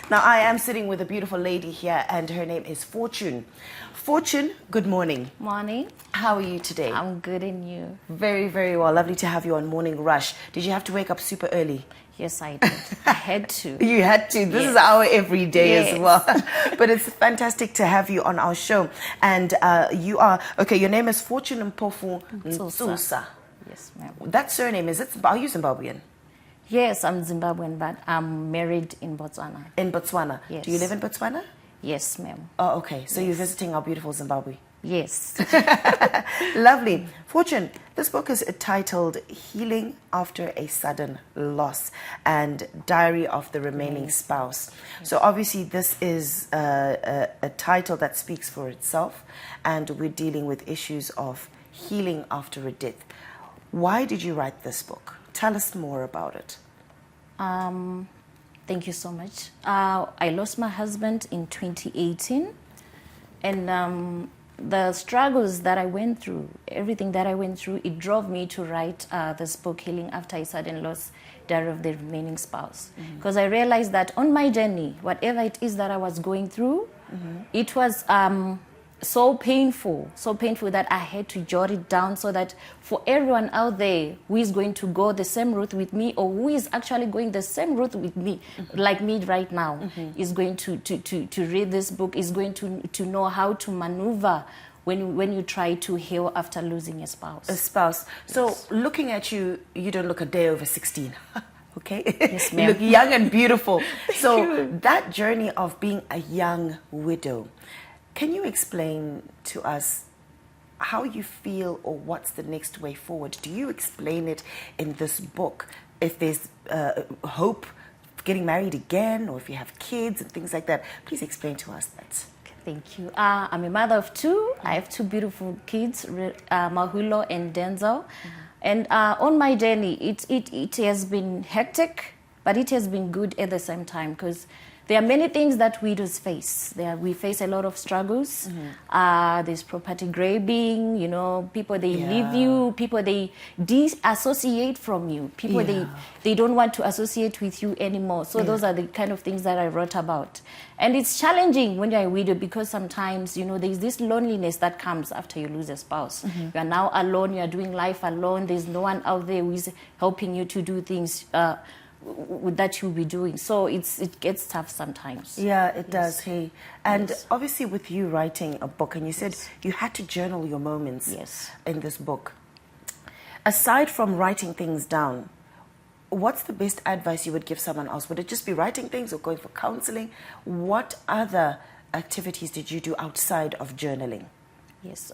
Now, I am sitting with a beautiful lady here, and her name is Fortune. Fortune, good morning. Morning. How are you today? I'm good, and you? Very, very well. Lovely to have you on Morning Rush. Did you have to wake up super early? Yes, I did. I had to. You had to. This is our everyday as well. But it's fantastic to have you on our show. And you are, okay, your name is Fortune Mpofu Nsusa. Yes, ma'am. That surname, are you Zimbabwean? Yes, I'm Zimbabwean, but I'm married in Botswana. In Botswana? Yes. Do you live in Botswana? Yes, ma'am. Oh, okay. So you're visiting our beautiful Zimbabwe? Yes. Lovely. Fortune, this book is titled Healing After a Sudden Loss and Diary of the Remaining Spouse. So obviously this is a title that speaks for itself, and we're dealing with issues of healing after a death. Why did you write this book? Tell us more about it. Thank you so much. I lost my husband in 2018, and the struggles that I went through, everything that I went through, it drove me to write this book, Healing After a Sudden Loss, Diary of the Remaining Spouse. Because I realized that on my journey, whatever it is that I was going through, it was so painful that I had to jot it down, so that for everyone out there who is going to go the same route with me, or who is actually going the same route with me, like me right now, is going to read this book, is going to know how to maneuver when you try to heal after losing a spouse. A spouse. So looking at you, you don't look a day over 16. Okay? Yes, ma'am. You look young and beautiful. So that journey of being a young widow, can you explain to us how you feel, or what's the next way forward? Do you explain it in this book? If there's hope of getting married again, or if you have kids and things like that, please explain to us that. Thank you. I'm a mother of two. I have two beautiful kids, Mahulo and Denzel. And on my journey, it has been hectic, but it has been good at the same time, because there are many things that widows face. We face a lot of struggles. There's property grabbing, people, they leave you, people, they disassociate from you, people, they don't want to associate with you anymore. So those are the kind of things that I wrote about. And it's challenging when you're a widow, because sometimes, there's this loneliness that comes after you lose a spouse. You are now alone, you are doing life alone, there's no one out there who is helping you to do things that you'll be doing. So it gets tough sometimes. Yeah, it does. Hey, and obviously with you writing a book, and you said you had to journal your moments in this book. Aside from writing things down, what's the best advice you would give someone else? Would it just be writing things, or going for counseling? What other activities did you do outside of journaling? Yes.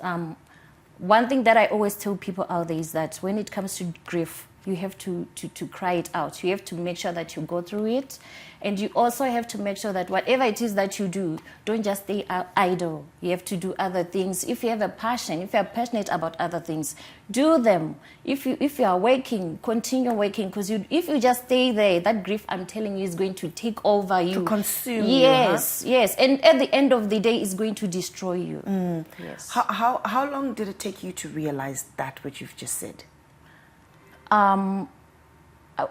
One thing that I always tell people out there is that when it comes to grief, you have to cry it out. You have to make sure that you go through it. And you also have to make sure that whatever it is that you do, don't just stay idle. You have to do other things. If you have a passion, if you are passionate about other things, do them. If you are working, continue working. Because if you just stay there, that grief, I'm telling you, is going to take over you. To consume you. Yes. And at the end of the day, it's going to destroy you. Yes. How long did it take you to realize that which you've just said?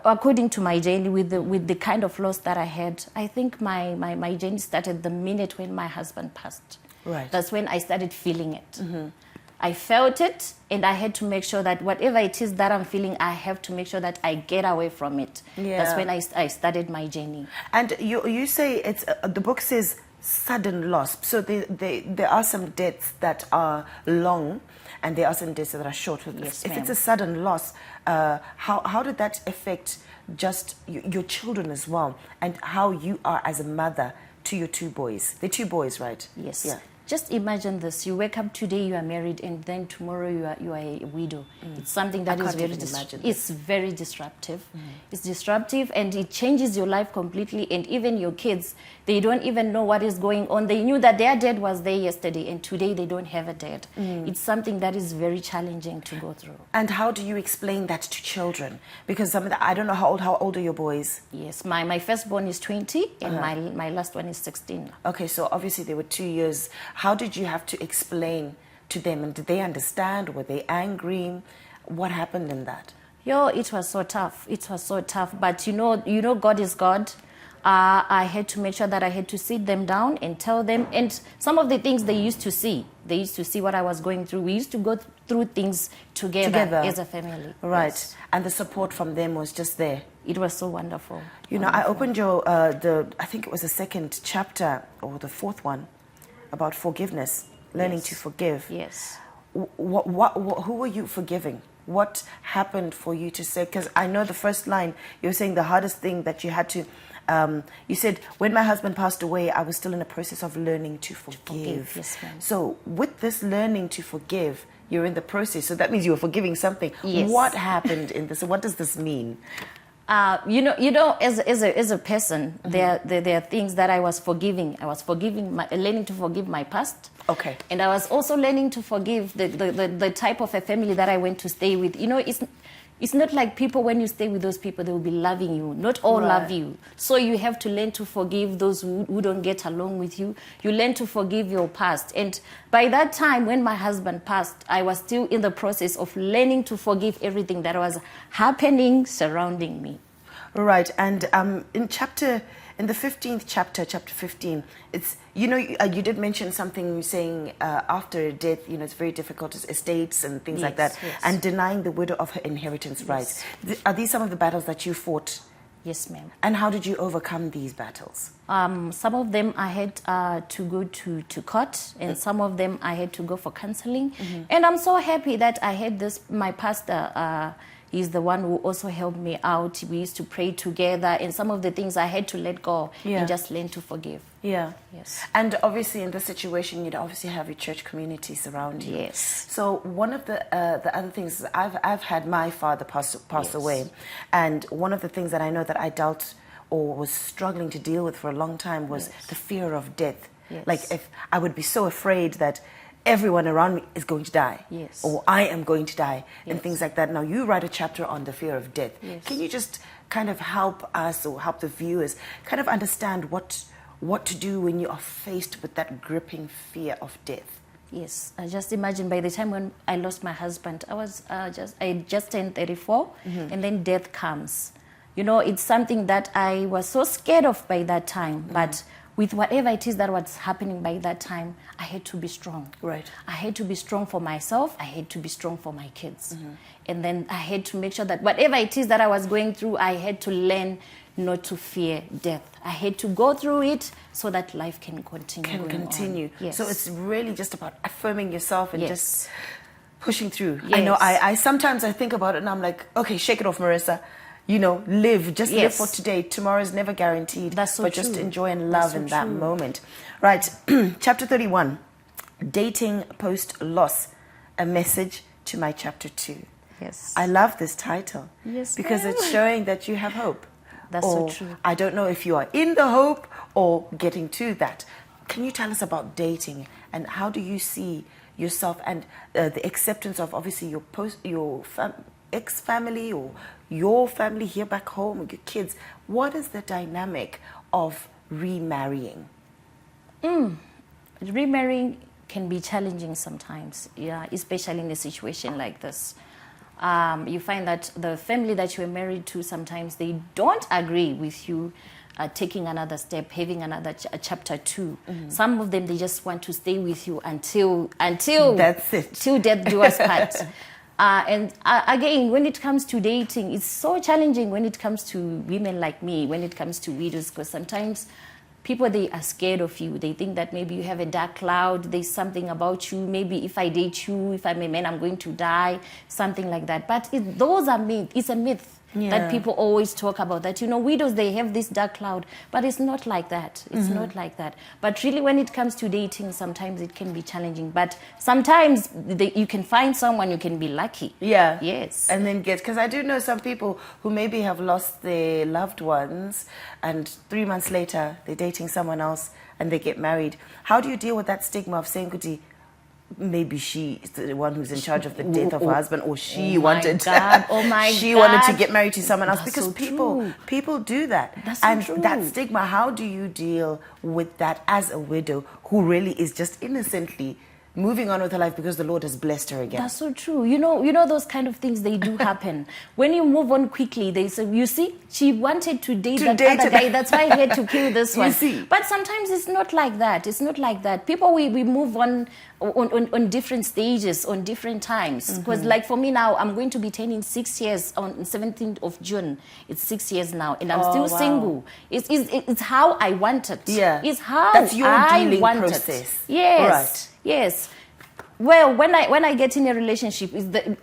According to my journey, with the kind of loss that I had, I think my journey started the minute when my husband passed. Right. That's when I started feeling it. I felt it, and I had to make sure that whatever it is that I'm feeling, I have to make sure that I get away from it. Yeah. That's when I started my journey. And you say it's the book says sudden loss. So there are some deaths that are long, and there are some deaths that are short. Yes, if it's a sudden loss, how did that affect just your children as well, and how you are as a mother to your two boys? They're two boys, right? Yes. Yeah. Just imagine this. You wake up today, you are married, and then tomorrow you are a widow. It's something that is very disruptive. It's disruptive, and it changes your life completely. And even your kids, they don't even know what is going on. They knew that their dad was there yesterday, and today they don't have a dad. It's something that is very challenging to go through. And how do you explain that to children? Because I don't know how old are your boys? Yes, my firstborn is 20, and my last one is 16. Okay, so obviously they were 2 years. How did you have to explain to them, and did they understand? Were they angry? What happened in that? It was so tough. It was so tough. But you know, God is God. I had to make sure that I had to sit them down and tell them, and some of the things they used to see. They used to see what I was going through. We used to go through things together as a family. Right. Yes. And the support from them was just there. It was so wonderful. You know, I opened your, I think it was the second chapter or the fourth one about forgiveness, learning to forgive. Yes. Who were you forgiving? What happened for you to say? Because I know the first line, you were saying the hardest thing that you had to, you said, when my husband passed away, I was still in the process of learning to forgive. Yes, ma'am. So with this learning to forgive, you're in the process. So that means you were forgiving something. Yes. What happened in this? What does this mean? You know, as a person, there are things that I was forgiving. I was learning to forgive my past. Okay. And I was also learning to forgive the type of a family that I went to stay with. You know, it's not like people, when you stay with those people, they will be loving you. Not all love you. So you have to learn to forgive those who don't get along with you. You learn to forgive your past. And by that time, when my husband passed, I was still in the process of learning to forgive everything that was happening surrounding me. Right. And in the 15th chapter, chapter 15, it's, you know, you did mention something saying after death, you know, it's very difficult, estates and things like that, and denying the widow of her inheritance rights. Are these some of the battles that you fought? Yes, ma'am. And how did you overcome these battles? Some of them I had to go to court, and some of them I had to go for counseling. And I'm so happy that I had this, my pastor, he's the one who also helped me out. We used to pray together, and some of the things I had to let go and just learn to forgive. Yeah. Yes. And obviously in this situation, you'd obviously have your church community surround you. Yes. So one of the other things, I've had my father pass away, and one of the things that I know that I dealt or was struggling to deal with for a long time was the fear of death. Like, if I would be so afraid that everyone around me is going to die, or I am going to die, and things like that. Now, you write a chapter on the fear of death. Can you just kind of help us, or help the viewers kind of understand what to do when you are faced with that gripping fear of death? Yes, I just imagine by the time when I lost my husband, I just turned 34, and then death comes. You know, it's something that I was so scared of by that time, but with whatever it is that was happening by that time, I had to be strong. Right. I had to be strong for myself. I had to be strong for my kids. And then I had to make sure that whatever it is that I was going through, I had to learn not to fear death. I had to go through it so that life can continue. Yes. So it's really just about affirming yourself and just pushing through. Yes. I know I sometimes I think about it and I'm like, okay, shake it off, Marissa. You know, live for today. Tomorrow is never guaranteed. That's so but true. Just enjoy and love in that moment. Right. Chapter 31, dating post-loss, a message to my chapter 2. Yes. I love this title. Yes, because ma'am. it's showing that you have hope. That's or, so true. I don't know if you are in the hope or getting to that. Can you tell us about dating and how do you see yourself and the acceptance of obviously your ex-family or your family here back home, your kids? What is the dynamic of remarrying? Remarrying can be challenging sometimes, especially in a situation like this. You find that the family that you were married to, sometimes they don't agree with you taking another step, having another chapter 2. Some of them, they just want to stay with you until that's it, till death do us part. And again, when it comes to dating, it's so challenging when it comes to women like me, when it comes to widows, because sometimes people, they are scared of you. They think that maybe you have a dark cloud, there's something about you, maybe if I date you, if I'm a man, I'm going to die, something like that. But those are myths. It's a myth that people always talk about, that, you know, widows, they have this dark cloud, but it's not like that. It's not like that. But really, when it comes to dating, sometimes it can be challenging. But sometimes you can find someone, you can be lucky. Yeah. Yes. And then because I do know some people who maybe have lost their loved ones and 3 months later they're dating someone else and they get married. How do you deal with that stigma of saying, Kuti, maybe she is the one who's in charge of the death of her husband, or she wanted to get married to someone else? That's because so people do that. That's so and true. that stigma, how do you deal with that as a widow who really is just innocently moving on with her life because the Lord has blessed her again. That's so true. You know those kind of things, they do happen. When you move on quickly, they say, you see, she wanted to date that other guy. That's why he had to kill this one. You see. But sometimes it's not like that. It's not like that. People, we move on different stages, on different times. Because like for me now, I'm going to be turning 6 years on 17th of June. It's 6 years now, and I'm still single. It's how I want it. Yeah. It's how That's your I dealing want process. it. Yes. Right. Yes. Well, when I get in a relationship,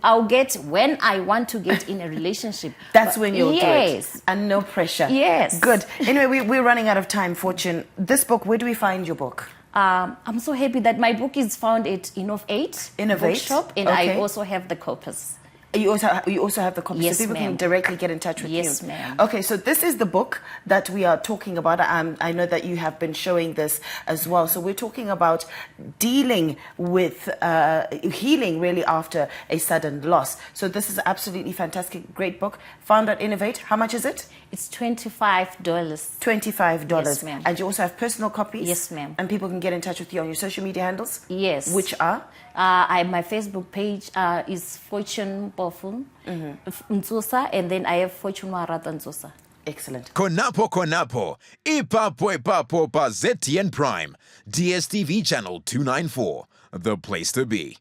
I'll get when I want to get in a relationship. That's when you'll do yes. it. And no pressure. Yes. Good. Anyway, we're running out of time, Fortune. This book, where do we find your book? I'm so happy that my book is found at Innovate Bookshop, and I also have the copies. You also have the copy, Yes, so people ma'am. can directly get in touch with you. Yes, ma'am. Okay, so this is the book that we are talking about. I know that you have been showing this as well. So we're talking about dealing with healing really after a sudden loss. So this is absolutely fantastic, great book. Found at Innovate. How much is it? It's $25. $25. Yes, ma'am. And you also have personal copies? Yes, ma'am. And people can get in touch with you on your social media handles? Yes. Which are? My Facebook page is Fortune Mpofu Nzusa, and then I have Fortune Marata Nzusa. Excellent. Konapo, Ipapo pa ZTN Prime, DSTV channel 294, the place to be.